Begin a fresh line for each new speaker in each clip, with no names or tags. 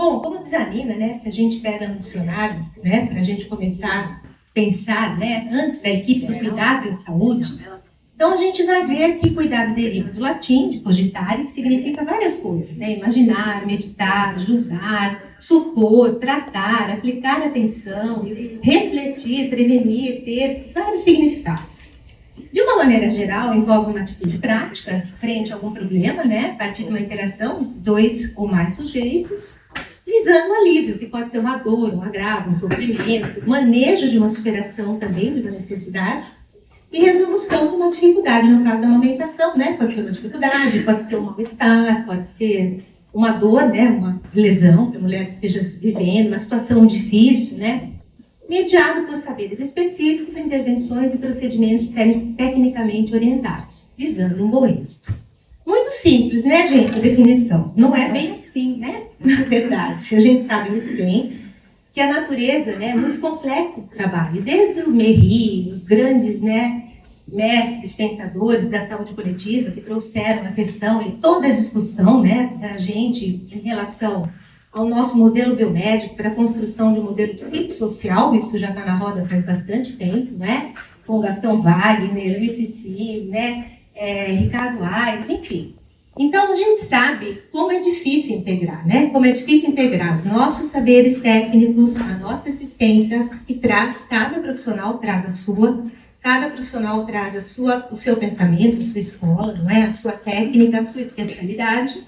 Bom, como diz a Nina, né, se a gente pega no dicionário, né, para a gente começar a pensar, né, antes da equipe do cuidado em saúde, então a gente vai ver que cuidado deriva do latim, de cogitare, que significa várias coisas, né, imaginar, meditar, julgar, supor, tratar, aplicar atenção, refletir, prevenir, ter vários significados. De uma maneira geral, envolve uma atitude prática frente a algum problema, né, a partir de uma interação entre dois ou mais sujeitos, visando um alívio, que pode ser uma dor, um agravo, um sofrimento, manejo de uma superação também de uma necessidade e resolução de uma dificuldade, no caso da amamentação, né, pode ser uma dificuldade, pode ser um mal-estar, pode ser uma dor, né, uma lesão que a mulher esteja vivendo, uma situação difícil, né, mediado por saberes específicos, intervenções e procedimentos tecnicamente orientados, visando um bom êxito. Muito simples, né, gente, a definição. Não é bem assim, né? Na verdade, a gente sabe muito bem que a natureza, né, é muito complexa de trabalho. Desde o Méry, os grandes, né, mestres, pensadores da saúde coletiva, que trouxeram a questão e toda a discussão, né, da gente em relação ao nosso modelo biomédico para a construção de um modelo psicossocial, isso já está na roda faz bastante tempo, né? Com Gastão Wagner, Luiz Cicilline, né? Ricardo Aires, enfim. Então, a gente sabe como é difícil integrar, né? Como é difícil integrar os nossos saberes técnicos, a nossa assistência, que traz, cada profissional traz a sua, cada profissional traz o seu pensamento, a sua escola, não é? A sua técnica, a sua especialidade,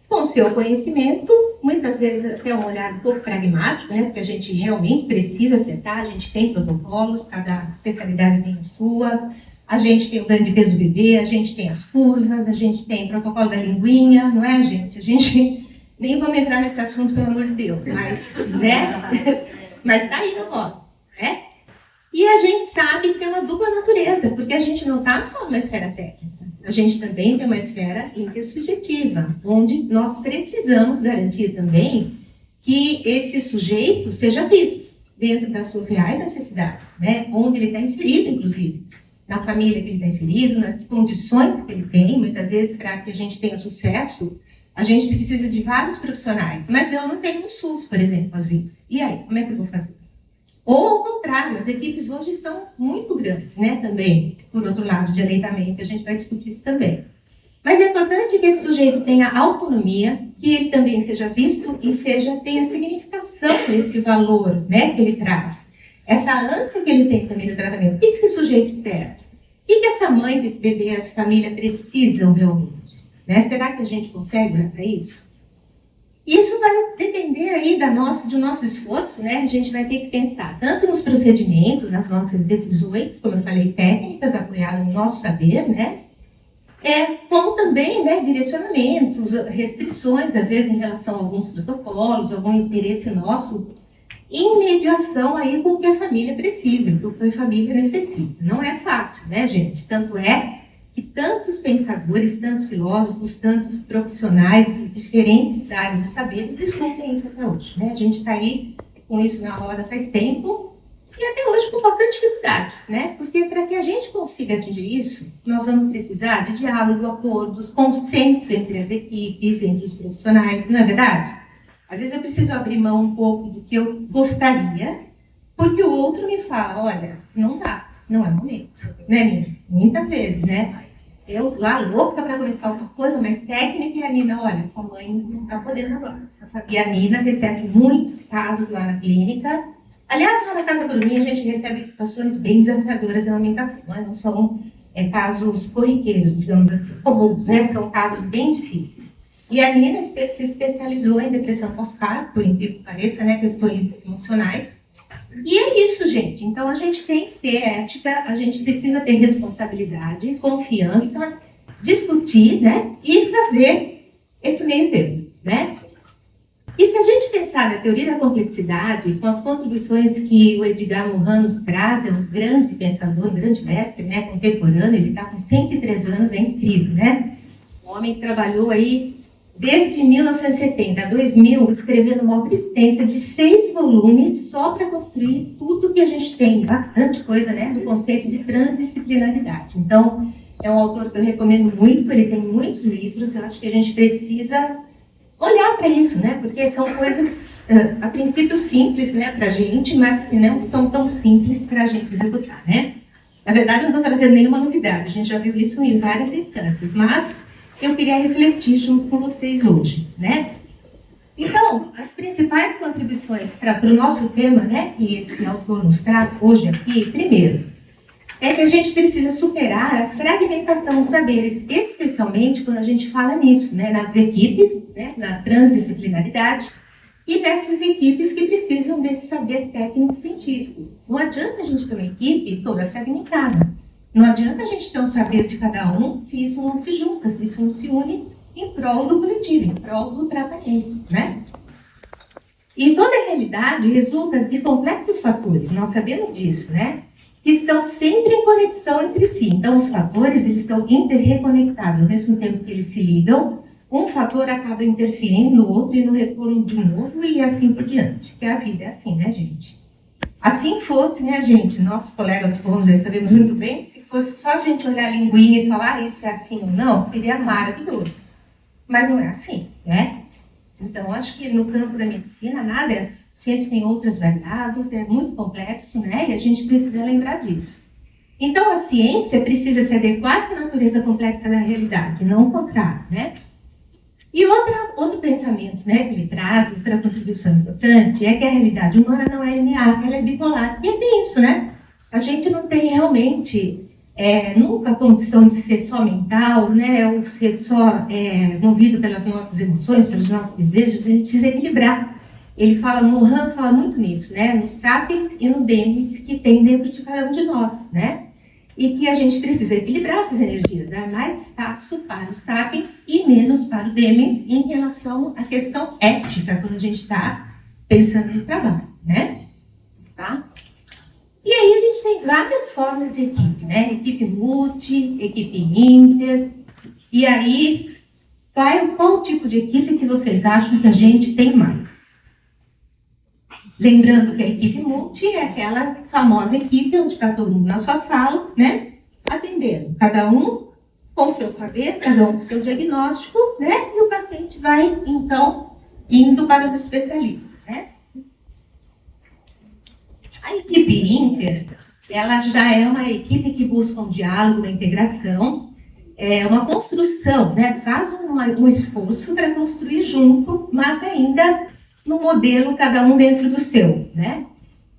com o seu conhecimento, muitas vezes até um olhar um pouco pragmático, né? Porque a gente realmente precisa acertar, a gente tem protocolos, cada especialidade tem a sua, a gente tem o ganho de peso do bebê, a gente tem as curvas, a gente tem o protocolo da linguinha, não é, gente? A gente nem vamos entrar nesse assunto, pelo amor de Deus, mas, né? Mas tá aí na moda, né? E a gente sabe que tem uma dupla natureza, porque a gente não está só numa esfera técnica. A gente também tem uma esfera intersubjetiva, onde nós precisamos garantir também que esse sujeito seja visto dentro das suas reais necessidades, né? Onde ele está inserido, inclusive, na família que ele está inserido, nas condições que ele tem. Muitas vezes, para que a gente tenha sucesso, a gente precisa de vários profissionais. Mas eu não tenho um SUS, por exemplo, às vezes. E aí, como é que eu vou fazer? Ou, ao contrário, as equipes hoje estão muito grandes, né, também, por outro lado, de aleitamento, a gente vai discutir isso também. Mas é importante que esse sujeito tenha autonomia, que ele também seja visto e tenha significação desse valor, né, que ele traz. Essa ânsia que ele tem também no tratamento. O que esse sujeito espera? O que essa mãe, que esse bebê, essa família precisam realmente? Né? Será que a gente consegue olhar para isso? Isso vai depender aí do nosso esforço, né? A gente vai ter que pensar tanto nos procedimentos, nas nossas decisões, como eu falei, técnicas apoiadas no nosso saber, né? Como também, né, direcionamentos, restrições, às vezes em relação a alguns protocolos, algum interesse nosso, em mediação aí com o que a família precisa, com o que a família necessita. Não é fácil, né, gente? Tanto é que tantos pensadores, tantos filósofos, tantos profissionais de diferentes áreas de saberes discutem isso até hoje, né? A gente está aí com isso na roda faz tempo e até hoje com bastante dificuldade, né? Porque para que a gente consiga atingir isso, nós vamos precisar de diálogo, acordos, consenso entre as equipes, entre os profissionais, não é verdade? Às vezes eu preciso abrir mão um pouco do que eu gostaria, porque o outro me fala, olha, não dá, não é momento, né, Nina? Muitas vezes, né? Eu lá louca para começar outra coisa mais técnica e a Nina, olha, essa mãe não está podendo agora. E a Nina recebe muitos casos lá na clínica. Aliás, lá na Casa Bruninha a gente recebe situações bem desafiadoras de amamentação, não são casos corriqueiros, digamos assim, comuns, né? São casos bem difíceis. E a Nina se especializou em depressão pós-parto, por incrível que pareça, né? Questões emocionais. E é isso, gente. Então, a gente tem que ter ética, a gente precisa ter responsabilidade, confiança, discutir, né? E fazer esse meio termo, né? E se a gente pensar na teoria da complexidade, com as contribuições que o Edgar Morin nos traz, é um grande pensador, um grande mestre, né? Contemporâneo, ele está com 103 anos, é incrível, né? Um homem que trabalhou aí desde 1970 a 2000, escrevendo uma obra extensa de 6 volumes só para construir tudo que a gente tem, bastante coisa, né, do conceito de transdisciplinaridade. Então, é um autor que eu recomendo muito, ele tem muitos livros, eu acho que a gente precisa olhar para isso, né? Porque são coisas, a princípio, simples, né, para a gente, mas que não são tão simples para a gente executar, né? Na verdade, eu não estou trazendo nenhuma novidade, a gente já viu isso em várias instâncias, mas eu queria refletir junto com vocês hoje, né? Então, as principais contribuições para o nosso tema, né, que esse autor nos traz hoje aqui, primeiro, é que a gente precisa superar a fragmentação dos saberes, especialmente quando a gente fala nisso, né, nas equipes, né, na transdisciplinaridade, e nessas equipes que precisam desse saber técnico-científico. Não adianta a gente ter uma equipe toda fragmentada. Não adianta a gente ter um saber de cada um se isso não se junta, se isso não se une em prol do coletivo, em prol do tratamento, né? E toda a realidade resulta de complexos fatores, nós sabemos disso, né? Que estão sempre em conexão entre si. Então, os fatores, eles estão interreconectados, ao mesmo tempo que eles se ligam, um fator acaba interferindo no outro e no retorno de um novo e assim por diante. Que a vida é assim, né, gente? Assim fosse, né, gente, nossos colegas fomos, já sabemos muito bem, se fosse só a gente olhar a linguinha e falar isso é assim ou não, seria maravilhoso. Mas não é assim, né? Então, acho que no campo da medicina, nada é assim. Sempre tem outras variáveis, é muito complexo, né? E a gente precisa lembrar disso. Então, a ciência precisa se adequar a essa natureza complexa da realidade, não o contrário, né? E outro pensamento, né, que ele traz, outra contribuição importante, é que a realidade humana não é linear, ela é bipolar. E é bem isso, né? A gente não tem realmente nunca a condição de ser só mental, né, ou ser só movido pelas nossas emoções, pelos nossos desejos, a gente precisa equilibrar. Ele fala, Mohan fala muito nisso, né, no sapiens e no demis que tem dentro de cada um de nós, né? E que a gente precisa equilibrar essas energias, dar mais espaço para o sapiens e menos para o demis em relação à questão ética, quando a gente está pensando no trabalho, né? Tá? E aí a gente tem várias formas de equipe, né? Equipe multi, equipe inter. E aí, qual tipo de equipe que vocês acham que a gente tem mais? Lembrando que a equipe multi é aquela famosa equipe onde está todo mundo na sua sala, né? Atendendo, cada um com o seu saber, cada um com o seu diagnóstico, né? E o paciente vai, então, indo para os especialistas, né? A equipe inter, ela já é uma equipe que busca um diálogo, uma integração, uma construção, né? Faz um esforço para construir junto, mas ainda no modelo, cada um dentro do seu, né?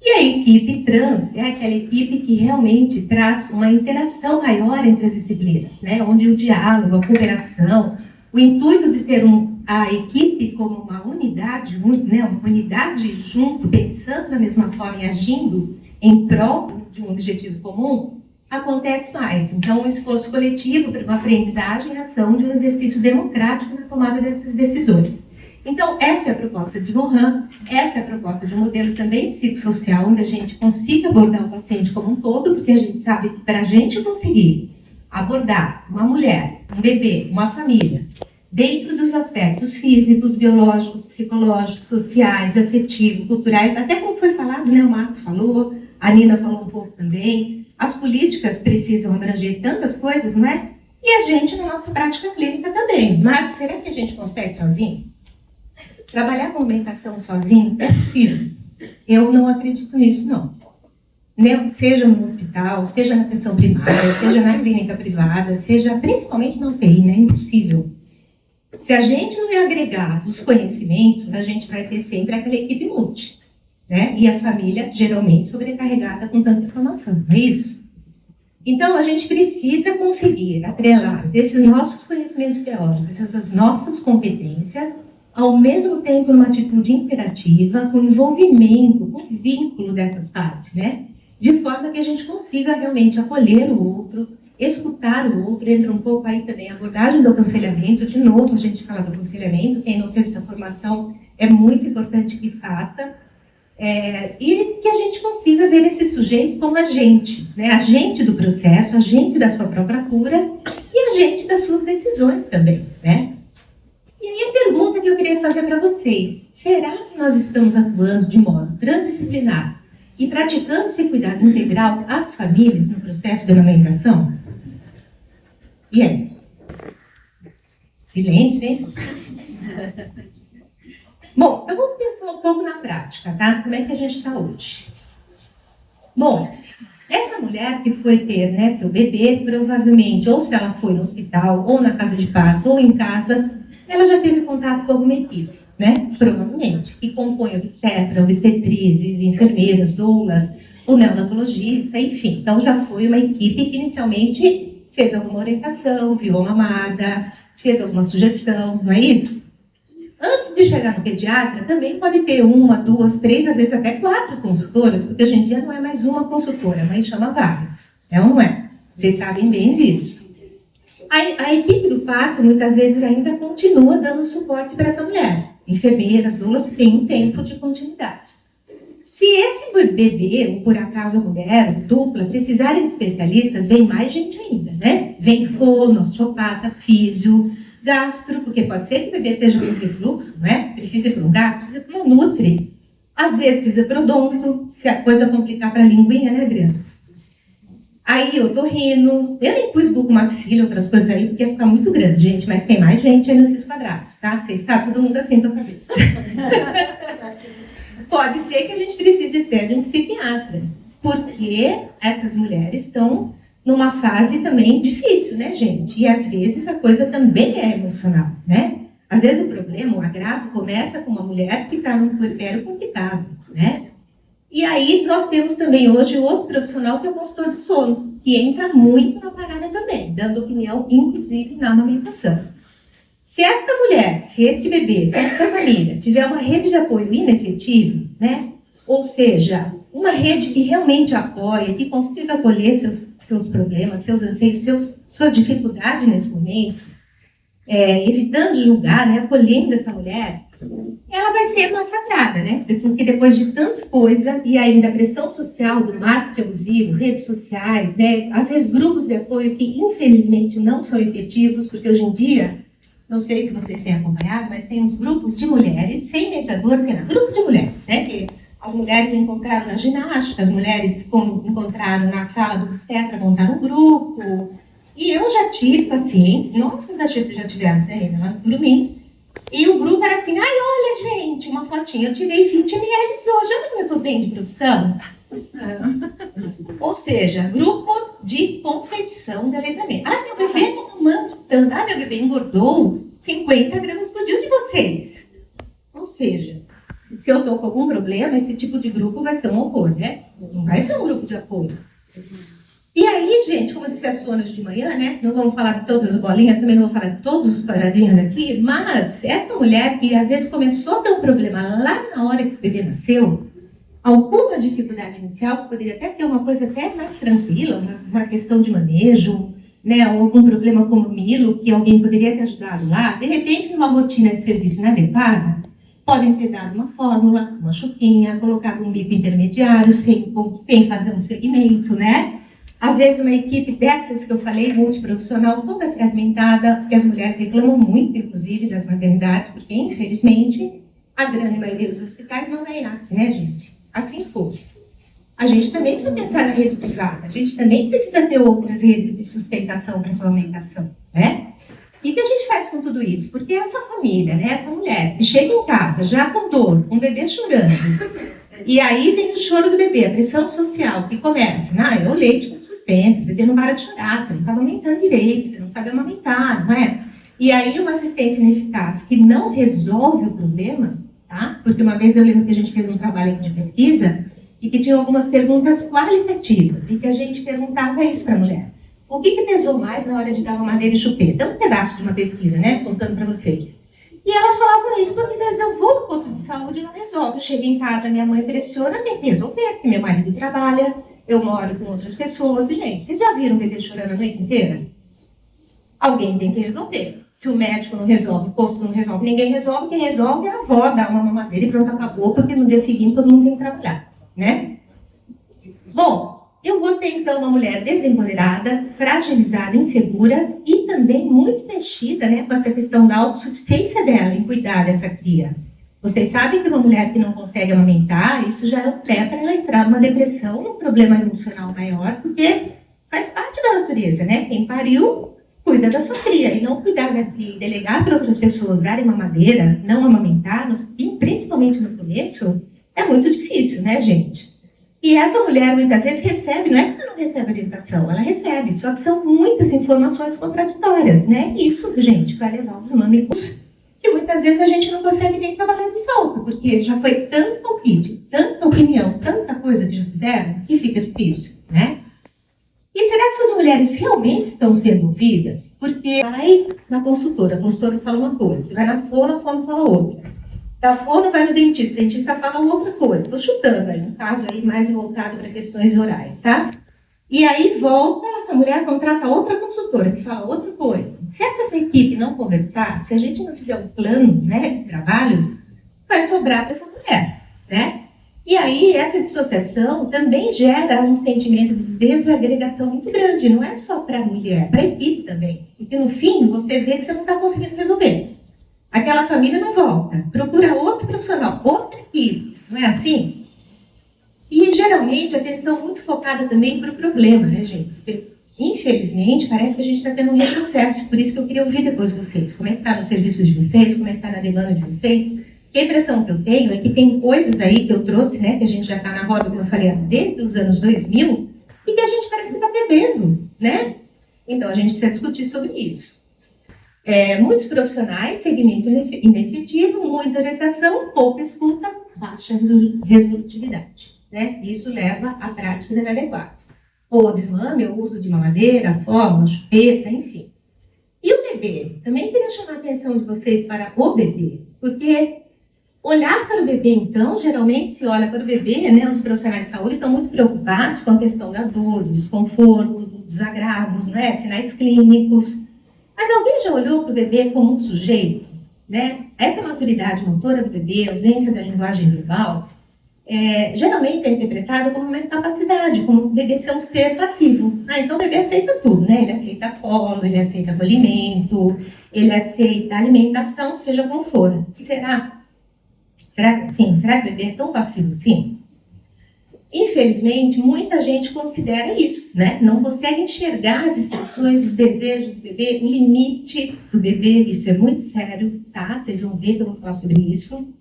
E a equipe trans é aquela equipe que realmente traz uma interação maior entre as disciplinas, né? Onde o diálogo, a cooperação, o intuito de ter a equipe como uma unidade, né? Uma unidade junto, pensando da mesma forma e agindo em prol de um objetivo comum, acontece mais. Então, um esforço coletivo para uma aprendizagem e ação de um exercício democrático na tomada dessas decisões. Então, essa é a proposta de Mohan, essa é a proposta de um modelo também psicossocial, onde a gente consiga abordar o paciente como um todo, porque a gente sabe que para a gente conseguir abordar uma mulher, um bebê, uma família, dentro dos aspectos físicos, biológicos, psicológicos, sociais, afetivos, culturais, até como foi falado, né, o Marcos falou, a Nina falou um pouco também, as políticas precisam abranger tantas coisas, não é? E a gente na nossa prática clínica também. Mas será que a gente consegue sozinho? Trabalhar com alimentação sozinho é possível? Eu não acredito nisso, não. Seja no hospital, seja na atenção primária, seja na clínica privada, seja principalmente na UTI, né? É impossível. Se a gente não agregar os conhecimentos, a gente vai ter sempre aquela equipe multi, né? E a família, geralmente, sobrecarregada com tanta informação, não é isso? Então, a gente precisa conseguir atrelar esses nossos conhecimentos teóricos, essas nossas competências, ao mesmo tempo numa atitude interativa, com envolvimento, com vínculo dessas partes, né? De forma que a gente consiga realmente acolher o outro, escutar o outro, entra um pouco aí também a abordagem do aconselhamento, de novo a gente fala do aconselhamento, quem não fez essa formação é muito importante que faça, e que a gente consiga ver esse sujeito como agente, né? Agente do processo, agente da sua própria cura e agente das suas decisões também, né? E aí a pergunta que eu queria fazer para vocês, será que nós estamos atuando de modo transdisciplinar e praticando esse cuidado integral às famílias no processo de amamentação? E aí? Silêncio, hein? Bom, então vamos pensar um pouco na prática, tá? Como é que a gente está hoje? Bom, essa mulher que foi ter, né, seu bebê, provavelmente, ou se ela foi no hospital, ou na casa de parto, ou em casa, ela já teve contato com alguma equipe, né? Provavelmente, que compõe obstetra, obstetrizes, enfermeiras, doulas, o neonatologista, enfim. Então já foi uma equipe que inicialmente fez alguma orientação, viu a mamada, fez alguma sugestão, não é isso? Antes de chegar no pediatra, também pode ter uma, duas, três, às vezes até 4 consultoras, porque hoje em dia não é mais uma consultora, mas chama várias. É ou não é? Vocês sabem bem disso. A equipe do parto, muitas vezes, ainda continua dando suporte para essa mulher. Enfermeiras, doulas, têm um tempo de continuidade. Se esse bebê, ou por acaso a mulher, dupla, precisarem de especialistas, vem mais gente ainda, né? Vem fono, osteopata, físio, gastro, porque pode ser que o bebê esteja com refluxo, né? Precisa ir para um gastro, precisa ir para uma nutri. Às vezes precisa ir para o odonto, se a coisa complicar para a linguinha, né, Adriana? Aí, otorrino, eu nem pus bucomaxila, outras coisas aí, porque ia ficar muito grande, gente, mas tem mais gente aí nesses quadrados, tá? Vocês sabem, todo mundo assim com a cabeça. Pode ser que a gente precise ter de um psiquiatra, porque essas mulheres estão numa fase também difícil, né, gente? E às vezes a coisa também é emocional, né? Às vezes o problema, o agravo, começa com uma mulher que está num puerpério complicado, né? E aí nós temos também hoje outro profissional que é o consultor de sono, que entra muito na parada também, dando opinião, inclusive na amamentação. Se esta mulher, se este bebê, se esta família tiver uma rede de apoio inefetiva, né? Ou seja, uma rede que realmente apoia, que consiga acolher seus problemas, seus anseios, sua dificuldade nesse momento, evitando julgar, né? Acolhendo essa mulher, ela vai ser massacrada, né? Porque depois de tanta coisa, e ainda a pressão social do marketing abusivo, redes sociais, né? Às vezes grupos de apoio que infelizmente não são efetivos, porque hoje em dia, não sei se vocês têm acompanhado, mas tem uns grupos de mulheres, sem mediador, sem nada, grupos de mulheres, né? Que as mulheres encontraram na ginástica, as mulheres encontraram na sala do obstetra, montaram um grupo. E eu já tive pacientes, nossa, já tivemos ainda lá no Curumim, e o grupo era assim, ai, olha, gente, uma fotinha, eu tirei 20 ml hoje, olha como eu estou bem de produção. Ou seja, grupo de competição de aleitamento. Ah, meu bebê está tomando tanto, ah, meu bebê engordou 50 gramas por dia de vocês. Ou seja, se eu estou com algum problema, esse tipo de grupo vai ser um horror, né? Não vai ser um grupo de apoio. E aí, gente, como eu disse, é sonos de manhã, né? Não vamos falar de todas as bolinhas, também não vou falar de todos os quadradinhos aqui, mas essa mulher que às vezes começou a ter um problema lá na hora que esse bebê nasceu, alguma dificuldade inicial, que poderia até ser uma coisa até mais tranquila, uma questão de manejo, né? Ou algum problema como Milo, que alguém poderia ter ajudado lá, de repente, numa rotina de serviço inadequada, podem ter dado uma fórmula, uma chupinha, colocado um bico intermediário, sem fazer um segmento, né? Às vezes uma equipe dessas que eu falei, multiprofissional, toda fragmentada, que as mulheres reclamam muito, inclusive, das maternidades, porque, infelizmente, a grande maioria dos hospitais não é IAC, né, gente? Assim fosse. A gente também precisa pensar na rede privada, a gente também precisa ter outras redes de sustentação para essa aumentação, né? E o que a gente faz com tudo isso? Porque essa família, né, essa mulher, que chega em casa já com dor, com o bebê chorando, e aí vem o choro do bebê, a pressão social que começa. É o leite que não sustenta, o bebê não para de chorar, você não está amamentando direito, você não sabe amamentar, não é? E aí uma assistência ineficaz que não resolve o problema, tá? Porque uma vez eu lembro que a gente fez um trabalho de pesquisa e que tinha algumas perguntas qualitativas e que a gente perguntava isso para a mulher. O que pesou mais na hora de dar mamadeira e chupeta? É um pedaço de uma pesquisa, né? Contando para vocês. E elas falavam isso, porque às vezes eu vou no posto de saúde e não resolve. Eu chego em casa, minha mãe pressiona, tem que resolver, porque meu marido trabalha, eu moro com outras pessoas. E, gente, vocês já viram o bebê chorando a noite inteira? Alguém tem que resolver. Se o médico não resolve, o posto não resolve, ninguém resolve, quem resolve é a avó, dá uma mamadeira e pronto, acabou, porque no dia seguinte todo mundo tem que trabalhar, né? Bom, eu vou ter, então, uma mulher desempoderada, fragilizada, insegura e também muito mexida, né, com essa questão da autossuficiência dela em cuidar dessa cria. Vocês sabem que uma mulher que não consegue amamentar, isso já é um pé para ela entrar numa depressão, num problema emocional maior, porque faz parte da natureza, né? Quem pariu cuida da sua cria, e não cuidar de delegar para outras pessoas darem mamadeira, não amamentar, principalmente no começo, é muito difícil, né, gente? E essa mulher, muitas vezes, recebe, não é que ela não recebe orientação, ela recebe, só que são muitas informações contraditórias, né? Isso, gente, vai levar os mâmicos, que muitas vezes a gente não consegue nem trabalhar de volta, porque já foi tanto palpite, tanta opinião, tanta coisa que já fizeram, que fica difícil, né? E será que essas mulheres realmente estão sendo ouvidas? Porque vai na consultora, a consultora fala uma coisa, você vai na fono, a fono fala outra. Da fono vai no dentista, o dentista fala outra coisa. Estou chutando aí, um caso aí mais voltado para questões orais, tá? E aí volta, essa mulher contrata outra consultora que fala outra coisa. Se essa equipe não conversar, se a gente não fizer um plano, né, de trabalho, vai sobrar para essa mulher, né? E aí essa dissociação também gera um sentimento de desagregação muito grande, não é só para a mulher, para a equipe também. Porque no fim você vê que você não está conseguindo resolver. Aquela família não volta, procura outro profissional, outra equipe, não é assim? E geralmente a atenção muito focada também para o problema, né, gente? Porque, infelizmente, parece que a gente está tendo um retrocesso, por isso que eu queria ouvir depois vocês. Como é que está no serviço de vocês, como é que está na demanda de vocês? Porque a impressão que eu tenho é que tem coisas aí que eu trouxe, né, que a gente já está na roda, como eu falei, desde os anos 2000, e que a gente parece que está perdendo, né? Então a gente precisa discutir sobre isso. Muitos profissionais, segmento inefetivo, muita orientação, pouca escuta, baixa resolutividade, né? Isso leva a práticas inadequadas. Ou desmame, ou uso de mamadeira, fórmula, chupeta, enfim. E o bebê? Também queria chamar a atenção de vocês para o bebê, porque olhar para o bebê, então, geralmente se olha para o bebê, né? Os profissionais de saúde estão muito preocupados com a questão da dor, do desconforto, dos agravos, né? Sinais clínicos. Mas alguém já olhou para o bebê como um sujeito? Né? Essa maturidade motora do bebê, a ausência da linguagem verbal, geralmente é interpretada como uma incapacidade, como o bebê ser um ser passivo. Então o bebê aceita tudo, né? Ele aceita colo, ele aceita acolhimento, ele aceita alimentação, seja como for. Será? Será que sim? Será que o bebê é tão passivo assim? Infelizmente, muita gente considera isso, né? Não consegue enxergar as expressões, os desejos do bebê, o limite do bebê, isso é muito sério, tá? Vocês vão ver que eu vou falar sobre isso.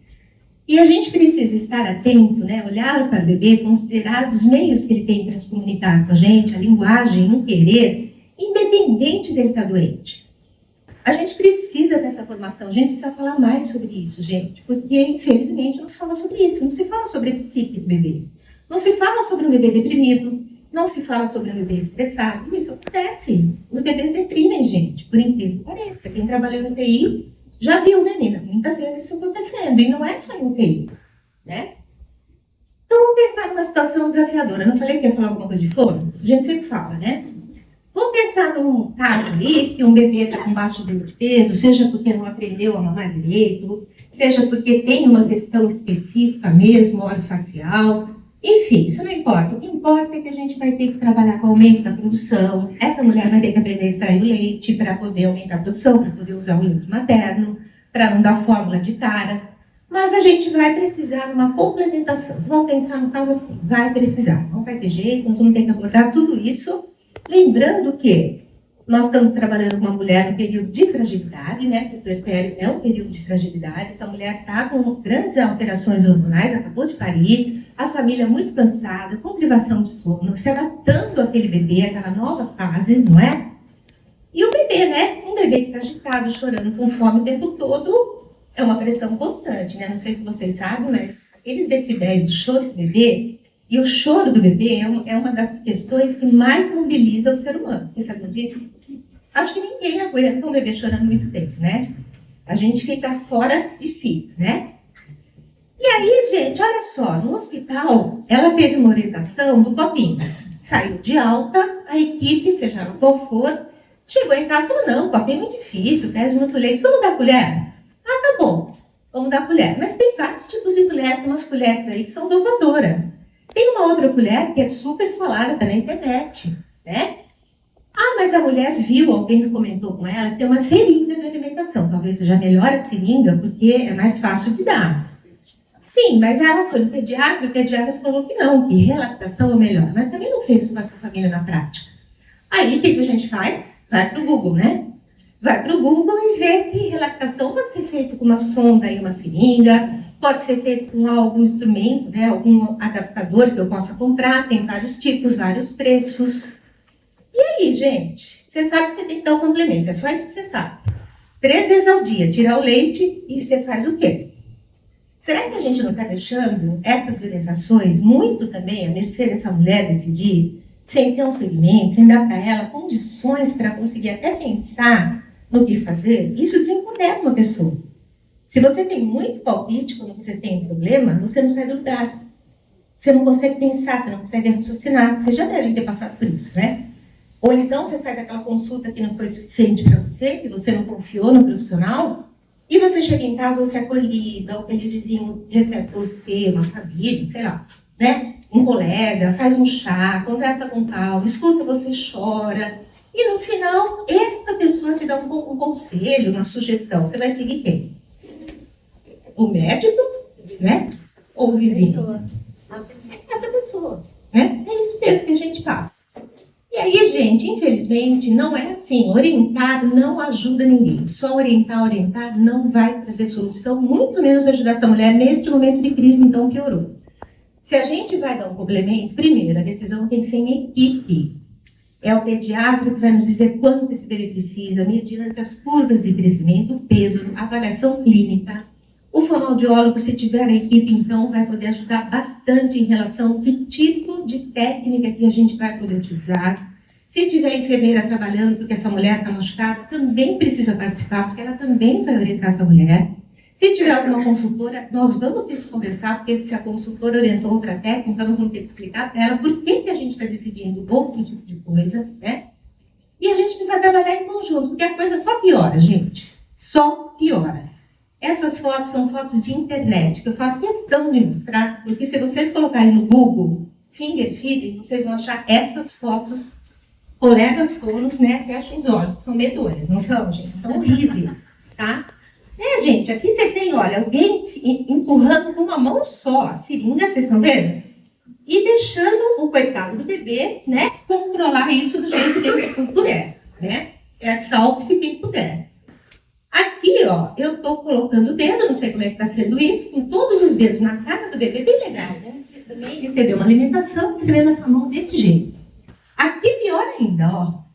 E a gente precisa estar atento, né? Olhar para o bebê, considerar os meios que ele tem para se comunicar com a gente, a linguagem, o querer, independente dele estar doente. A gente precisa dessa formação, a gente precisa falar mais sobre isso, gente, porque, infelizmente, não se fala sobre isso, não se fala sobre a psique do bebê. Não se fala sobre um bebê deprimido, não se fala sobre um bebê estressado. Isso acontece. Os bebês deprimem, gente, por incrível que pareça. Quem trabalhou em UTI já viu, menina, muitas vezes isso acontecendo. E não é só em UTI, né? Então, vamos pensar numa situação desafiadora. Eu não falei que ia falar alguma coisa de fome? A gente sempre fala, né? Vamos pensar num caso ali que um bebê está com baixo de peso, seja porque não aprendeu a mamar direito, seja porque tem uma questão específica mesmo, orofacial. Enfim, isso não importa. O que importa é que a gente vai ter que trabalhar com o aumento da produção. Essa mulher vai ter que aprender a extrair o leite para poder aumentar a produção, para poder usar o leite materno, para não dar fórmula de cara. Mas a gente vai precisar de uma complementação. Vamos pensar no caso assim, vai precisar. Não vai ter jeito, nós vamos ter que abordar tudo isso. Lembrando que nós estamos trabalhando com uma mulher no período de fragilidade, né? Porque o puerpério é um período de fragilidade. Essa mulher está com grandes alterações hormonais, acabou de parir, a família muito cansada, com privação de sono, se adaptando àquele bebê, àquela nova fase, não é? E o bebê, né? Um bebê que está agitado, chorando, com fome o tempo todo, é uma pressão constante, né? Não sei se vocês sabem, mas aqueles decibéis do choro do bebê, e o choro do bebê é uma das questões que mais mobiliza o ser humano. Vocês sabiam disso? Acho que ninguém aguenta um bebê chorando muito tempo, né? A gente fica fora de si, né? E aí, gente, olha só, no hospital, ela teve uma orientação do copinho. Saiu de alta, a equipe, seja lá qual for, chegou em casa e falou, não, o copinho é muito difícil, pede muito leite, vamos dar colher? Ah, tá bom, vamos dar colher. Mas tem vários tipos de colher, tem umas colheres aí que são dosadoras. Tem uma outra colher que é super falada, tá na internet, né? Ah, mas a mulher viu, alguém que comentou com ela, que tem uma seringa de alimentação. Talvez seja melhor a seringa, porque é mais fácil de dar. Sim, mas ela foi no pediatra e o pediatra falou que não, que relactação é melhor. Mas também não fez isso com essa família na prática. Aí, o que a gente faz? Vai para o Google, né? Vai para o Google e vê que relactação pode ser feita com uma sonda e uma seringa, pode ser feito com algum instrumento, né? Algum adaptador que eu possa comprar, tem vários tipos, vários preços. E aí, gente? Você sabe que você tem que dar um complemento, é só isso que você sabe. 3 vezes ao dia, tirar o leite e você faz o quê? Será que a gente não está deixando essas orientações muito também a mercê dessa mulher decidir, sem ter um segmento, sem dar para ela condições para conseguir até pensar no que fazer? Isso desempodera uma pessoa. Se você tem muito palpite quando você tem um problema, você não sai do lugar. Você não consegue pensar, você não consegue raciocinar. Vocês já devem ter passado por isso, né? Ou então você sai daquela consulta que não foi suficiente para você, que você não confiou no profissional, e você chega em casa, você é acolhida, ou aquele vizinho recebe você, uma família, sei lá, né? Um colega, faz um chá, conversa com calma, escuta, você chora. E no final, essa pessoa te dá um conselho, uma sugestão. Você vai seguir quem? O médico, né? Ou o vizinho? Essa pessoa, né? É isso mesmo que a gente passa. E aí, gente, infelizmente, não é assim. Orientar não ajuda ninguém. Só orientar não vai trazer solução, muito menos ajudar essa mulher neste momento de crise, então piorou. Se a gente vai dar um complemento, primeiro, a decisão tem que ser em equipe. É o pediatra que vai nos dizer quanto esse bebê precisa, mediante as curvas de crescimento, o peso, a avaliação clínica. O fonoaudiólogo, se tiver a equipe, então, vai poder ajudar bastante em relação a que tipo de técnica que a gente vai poder utilizar. Se tiver enfermeira trabalhando, porque essa mulher está machucada, também precisa participar, porque ela também vai orientar essa mulher. Se tiver alguma consultora, nós vamos ter que conversar, porque se a consultora orientou outra técnica, nós vamos ter que explicar para ela por que a gente está decidindo outro tipo de coisa, né? E a gente precisa trabalhar em conjunto, porque a coisa só piora, gente. Só piora. Essas fotos são fotos de internet, que eu faço questão de mostrar, porque se vocês colocarem no Google, finger feeding, vocês vão achar essas fotos, colegas todos, né, fecham os olhos, são medonhas, não são, gente? São horríveis, tá? Gente, aqui você tem, olha, alguém empurrando com uma mão só a seringa, vocês estão vendo? E deixando o coitado do bebê, né, controlar isso do jeito que ele puder, né? Salve-se quem puder. Aqui, ó, eu tô colocando o dedo, não sei como é que tá sendo isso, com todos os dedos na cara do bebê, bem legal, né? Você também recebeu uma alimentação, recebendo essa mão desse jeito. Aqui, pior ainda, ó.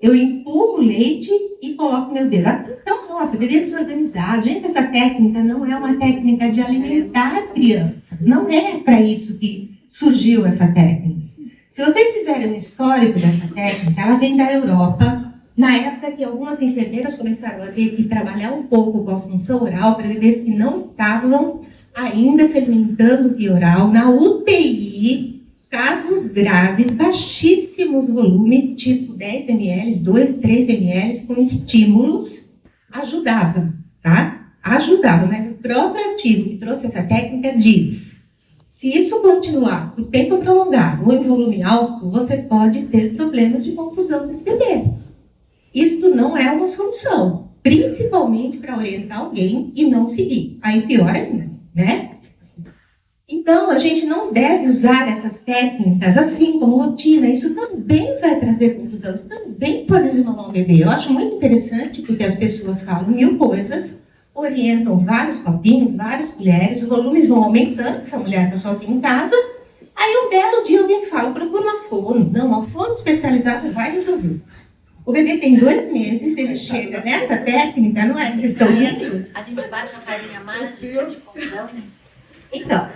Eu empurro o leite e coloco meu dedo. Então, nossa, bebê desorganizado. Gente, essa técnica não é uma técnica de alimentar crianças. Não é para isso que surgiu essa técnica. Se vocês fizerem um histórico dessa técnica, ela vem da Europa, na época que algumas enfermeiras começaram a ver que trabalhar um pouco com a função oral para bebês que não estavam ainda se alimentando via oral, na UTI, casos graves, baixíssimos volumes, tipo 10 ml, 2, 3 ml, com estímulos, ajudava, tá? Ajudava, mas o próprio artigo que trouxe essa técnica diz: se isso continuar por tempo prolongado ou em volume alto, você pode ter problemas de confusão desse bebê. Isto não é uma solução, principalmente para orientar alguém e não seguir. Aí pior ainda, né? Então, a gente não deve usar essas técnicas assim como rotina. Isso também vai trazer confusão, isso também pode desmamar um bebê. Eu acho muito interessante porque as pessoas falam 1000 coisas, orientam vários copinhos, várias colheres, os volumes vão aumentando, porque a mulher está sozinha em casa. Aí um belo dia alguém fala, procura uma fono. Não, uma fono especializada vai resolver. O bebê tem 2 meses, ele chega nessa técnica, não é? Vocês estão vendo?
A gente bate uma farinha mágica de confusão.
Então,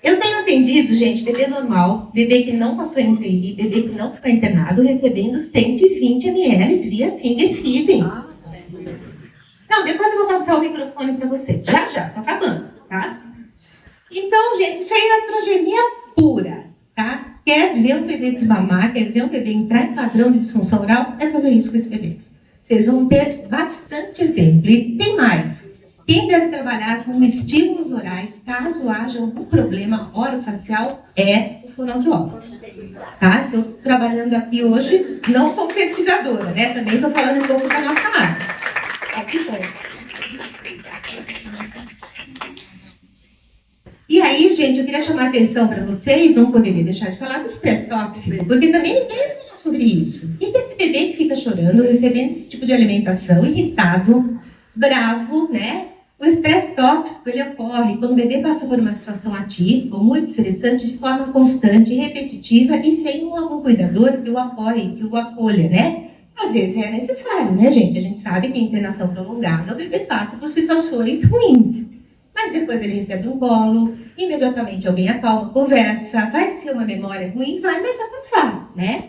eu tenho atendido, gente, bebê normal, bebê que não passou em UTI, bebê que não ficou internado, recebendo 120 ml via finger feeding. Não, depois eu vou passar o microfone para vocês. Já, tá acabando, tá? Então, gente, isso aí é atrogenia pura, tá? Quer ver um bebê desmamar, quer ver um bebê entrar em padrão de disfunção oral, é fazer isso com esse bebê. Vocês vão ter bastante exemplo. E tem mais. Quem deve trabalhar com estímulos orais, caso haja algum problema orofacial, é o fonoaudiólogo. Tá? Estou trabalhando aqui hoje, não como pesquisadora, né? Também estou falando um pouco da nossa área. Aqui bom. E aí, gente, eu queria chamar a atenção para vocês, não poderia deixar de falar do estresse tóxico, porque também ninguém fala sobre isso. E esse bebê que fica chorando, recebendo esse tipo de alimentação, irritado, bravo, né? O estresse tóxico, ele ocorre quando o bebê passa por uma situação atípica ou muito estressante de forma constante, repetitiva e sem algum cuidador que o apoie, que o acolha, né? Às vezes é necessário, né, gente? A gente sabe que em internação prolongada o bebê passa por situações ruins. Mas depois ele recebe um colo, imediatamente alguém acalma, conversa, vai ser uma memória ruim, vai, mas vai passar, né?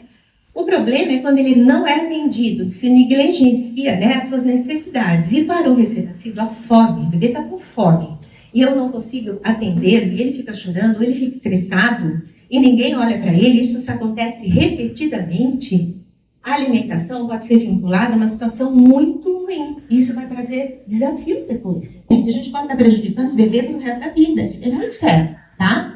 O problema é quando ele não é atendido, se negligencia, né, as suas necessidades. E para o recém-nascido, a fome, o bebê está com fome, e eu não consigo atendê-lo, e ele fica chorando, ou ele fica estressado, e ninguém olha para ele, isso se acontece repetidamente, a alimentação pode ser vinculada a uma situação muito ruim. Isso vai trazer desafios depois. A gente pode estar prejudicando esse bebê pro resto da vida. Isso é muito sério, tá?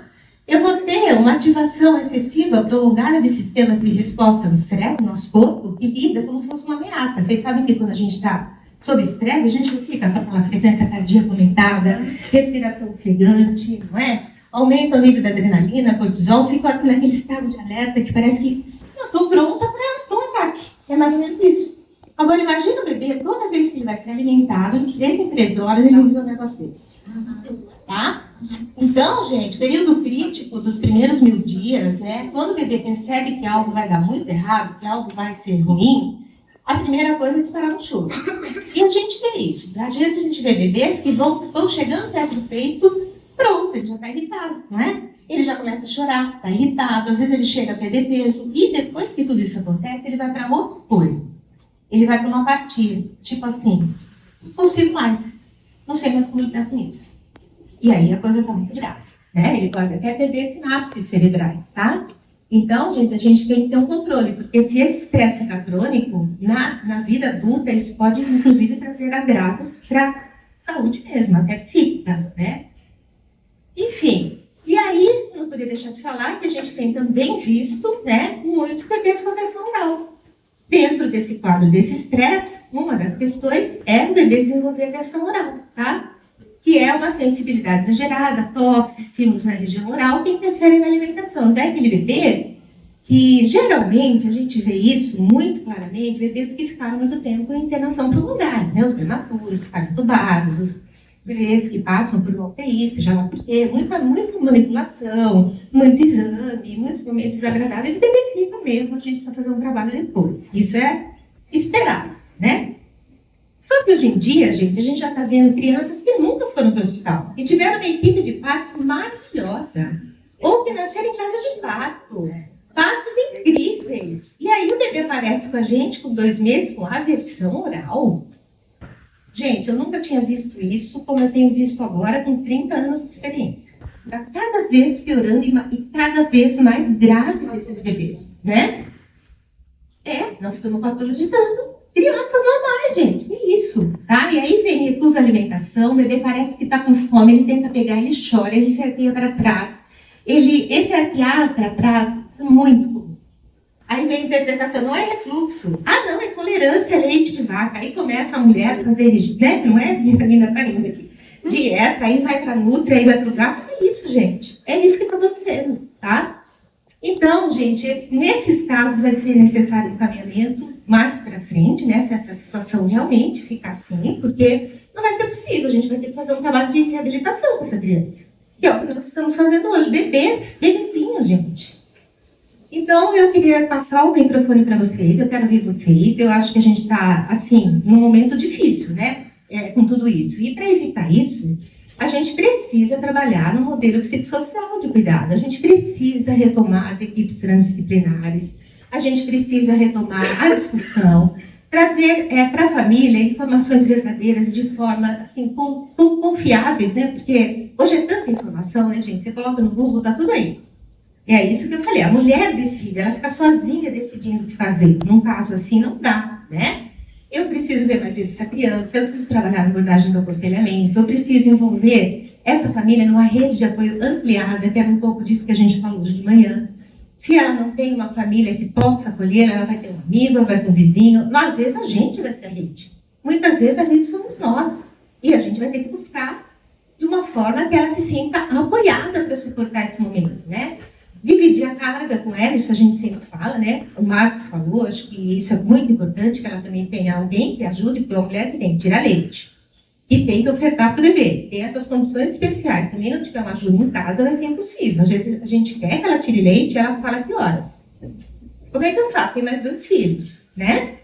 Eu vou ter uma ativação excessiva, prolongada de sistemas de resposta ao estresse no nosso corpo, que lida como se fosse uma ameaça. Vocês sabem que quando a gente está sob estresse, a gente não fica com aquela frequência cardíaca aumentada, respiração ofegante, não é? Aumenta o nível da adrenalina, cortisol, fica naquele estado de alerta que parece que eu estou pronta para um ataque. É mais ou menos isso. Agora, imagina o bebê, toda vez que ele vai ser alimentado, de 3 em 3 horas, ele ouve um negócio desse. Tá? Então, gente, o período crítico dos primeiros 1000 dias, né? Quando o bebê percebe que algo vai dar muito errado, que algo vai ser ruim, a primeira coisa é disparar no choro. E a gente vê isso. Às vezes a gente vê bebês que vão chegando perto do peito, pronto, ele já está irritado, não é? Ele já começa a chorar, está irritado, às vezes ele chega a perder peso, e depois que tudo isso acontece, ele vai para outra coisa. Ele vai para uma apatia, tipo assim, não consigo mais, não sei mais como lidar com isso. E aí a coisa está muito grave, né? Ele pode até perder sinapses cerebrais, tá? Então, gente, a gente tem que ter um controle, porque se esse estresse ficar crônico, na vida adulta, isso pode, inclusive, trazer agravos para a saúde mesmo, até psíquica, né? Enfim, e aí, não poderia deixar de falar que a gente tem também visto, né, muitos bebês com aversão oral. Dentro desse quadro desse estresse, uma das questões é o bebê desenvolver aversão oral, tá? Que é uma sensibilidade exagerada, toques, estímulos na região oral que interferem na alimentação. Então, é aquele bebê que, geralmente, a gente vê isso muito claramente, bebês que ficaram muito tempo em internação prolongada, né? Os prematuros, ficaram entubados, os bebês que passam por uma UTI, seja lá por quê, muita manipulação, muito exame, muitos momentos desagradáveis, o bebê fica mesmo, a gente precisa fazer um trabalho depois. Isso é esperado, né? Só que hoje em dia, gente, a gente já está vendo crianças que nunca foram para o hospital, que tiveram uma equipe de parto maravilhosa, ou que nasceram em casa de parto, partos incríveis. E aí o bebê aparece com a gente com 2 meses com aversão oral. Gente, eu nunca tinha visto isso como eu tenho visto agora com 30 anos de experiência. Está cada vez piorando e cada vez mais graves esses bebês, né? Nós estamos patologizando crianças normais, gente, que isso, tá? E aí vem recusa a alimentação, o bebê parece que está com fome, ele tenta pegar, ele chora, ele se arqueia para trás. Esse arquear para trás é muito comum. Aí vem a interpretação, não é refluxo. Ah, não, é tolerância a leite de vaca. Aí começa a mulher a fazer, né? Não é? Minha menina tá indo aqui. Dieta, aí vai para nutri, aí vai para o gasto. É isso, gente. É isso que está acontecendo, tá? Então, gente, nesses casos vai ser necessário encaminhamento mais para frente, né? Se essa situação realmente ficar assim, porque não vai ser possível. A gente vai ter que fazer um trabalho de reabilitação com essa criança. Que é o que nós estamos fazendo hoje. Bebezinhos, gente. Então, eu queria passar o microfone para vocês, eu quero ouvir vocês. Eu acho que a gente está, assim, num momento difícil, né? Com tudo isso. E para evitar isso, a gente precisa trabalhar no modelo psicossocial de cuidado. A gente precisa retomar as equipes transdisciplinares, a gente precisa retomar a discussão, trazer para a família informações verdadeiras de forma, assim, confiáveis, né? Porque hoje é tanta informação, né, gente? Você coloca no Google, tá tudo aí. É isso que eu falei, a mulher decide, ela fica sozinha decidindo o que fazer. Num caso assim, não dá, né? Eu preciso ver mais essa criança, eu preciso trabalhar na abordagem do aconselhamento, eu preciso envolver essa família numa rede de apoio ampliada, que era um pouco disso que a gente falou hoje de manhã. Se ela não tem uma família que possa acolher, ela vai ter um amigo, ela vai ter um vizinho. Às vezes a gente vai ser a rede. Muitas vezes a rede somos nós. E a gente vai ter que buscar de uma forma que ela se sinta apoiada para suportar esse momento, né? dividir a carga com ela, isso a gente sempre fala, né? O Marcos falou, acho que isso é muito importante, que ela também tenha alguém que ajude, porque a mulher que tem que tirar leite. E tem que ofertar para o bebê. Tem essas condições especiais. Também não tiver uma ajuda em casa, vai ser impossível. A gente quer que ela tire leite, ela fala que horas. Como é que eu faço? Tem mais 2 filhos, né?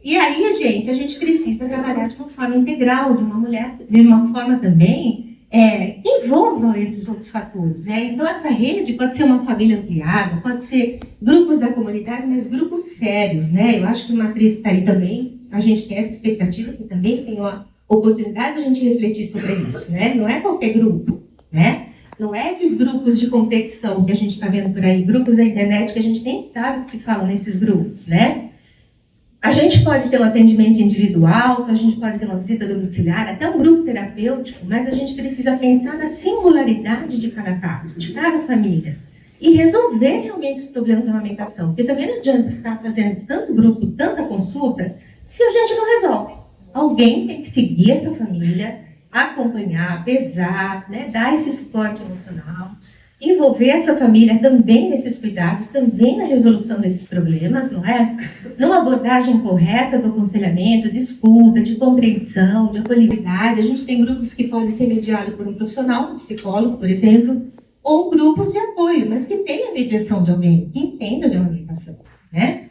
E aí, a gente precisa trabalhar de uma forma integral, de uma mulher, de uma forma também que envolva esses outros fatores, né? Então, essa rede pode ser uma família ampliada, pode ser grupos da comunidade, mas grupos sérios, né? Eu acho que uma atriz está aí também, a gente tem essa expectativa que também tem uma oportunidade de a gente refletir sobre isso, né? Não é qualquer grupo, né? Não é esses grupos de competição que a gente está vendo por aí, grupos da internet que a gente nem sabe o que se fala nesses grupos, né? A gente pode ter um atendimento individual, a gente pode ter uma visita domiciliar, até um grupo terapêutico, mas a gente precisa pensar na singularidade de cada caso, de cada família, e resolver realmente os problemas da amamentação. Porque também não adianta ficar fazendo tanto grupo, tanta consulta, se a gente não resolve. Alguém tem que seguir essa família, acompanhar, pesar, né, dar esse suporte emocional, envolver essa família também nesses cuidados, também na resolução desses problemas, não é? Numa abordagem correta do aconselhamento, de escuta, de compreensão, de acolhimento. A gente tem grupos que podem ser mediados por um profissional, um psicólogo, por exemplo, ou grupos de apoio, mas que tenha a mediação de alguém que entenda de amamentação, né?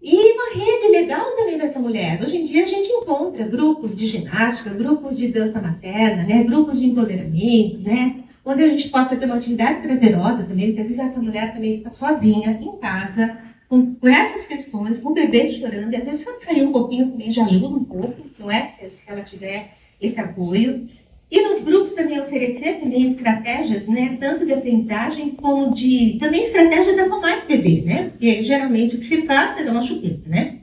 E uma rede legal também dessa mulher. Hoje em dia a gente encontra grupos de ginástica, grupos de dança materna, né? Grupos de empoderamento, né? Onde a gente possa ter uma atividade prazerosa também, porque às vezes essa mulher também fica sozinha, em casa, com essas questões, com o bebê chorando, e às vezes só de sair um pouquinho também já ajuda um pouco, não é? Se ela tiver esse apoio. E nos grupos também oferecer também estratégias, né? Tanto de aprendizagem como de também estratégias de acalmar esse bebê, né? Porque geralmente o que se faz é dar uma chupeta, né?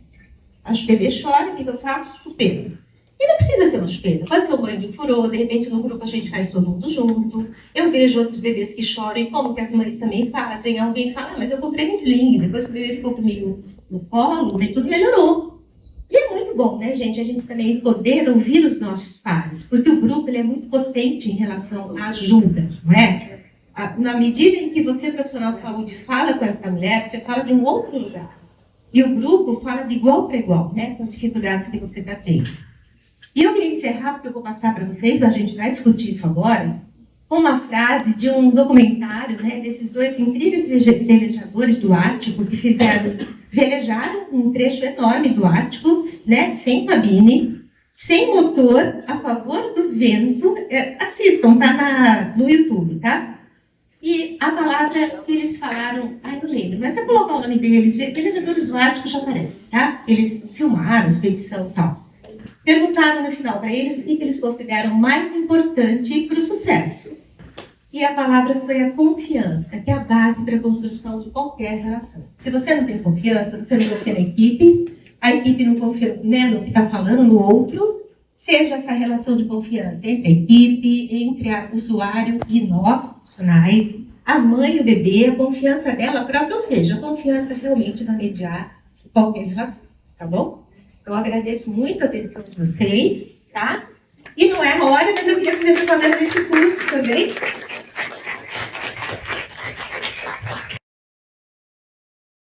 Acho que o bebê chora, o que eu faço? Chupeta. E não precisa ser uma chupeta, pode ser um banho de furô, de repente no grupo a gente faz todo mundo junto. Eu vejo outros bebês que choram, e como que as mães também fazem. Alguém fala, mas eu comprei um sling, depois que o bebê ficou comigo no colo, tudo melhorou. E é muito bom, né, gente, a gente também poder ouvir os nossos pares, porque o grupo ele é muito potente em relação à ajuda, não é? Na medida em que você, profissional de saúde, fala com essa mulher, você fala de um outro lugar. E o grupo fala de igual para igual, né, com as dificuldades que você está tendo. E eu queria encerrar, porque eu vou passar para vocês, a gente vai discutir isso agora, com uma frase de um documentário, né, desses 2 incríveis velejadores do Ártico, que velejaram um trecho enorme do Ártico, né, sem cabine, sem motor, a favor do vento. Assistam, tá no YouTube, tá? E a palavra que eles falaram, não lembro, mas se eu colocar o nome deles, velejadores do Ártico já aparece, tá? Eles filmaram, expedição e tal. Perguntaram no final para eles o que eles consideram mais importante para o sucesso. E a palavra foi a confiança, que é a base para a construção de qualquer relação. Se você não tem confiança, você não confia na equipe, a equipe não confia, né, no que está falando no outro, seja essa relação de confiança entre a equipe, entre o usuário e nós, profissionais, a mãe e o bebê, a confiança dela própria, ou seja, a confiança realmente vai mediar qualquer relação, tá bom? Eu agradeço muito a atenção de vocês, tá? E não é hora, mas eu queria fazer propaganda desse curso também.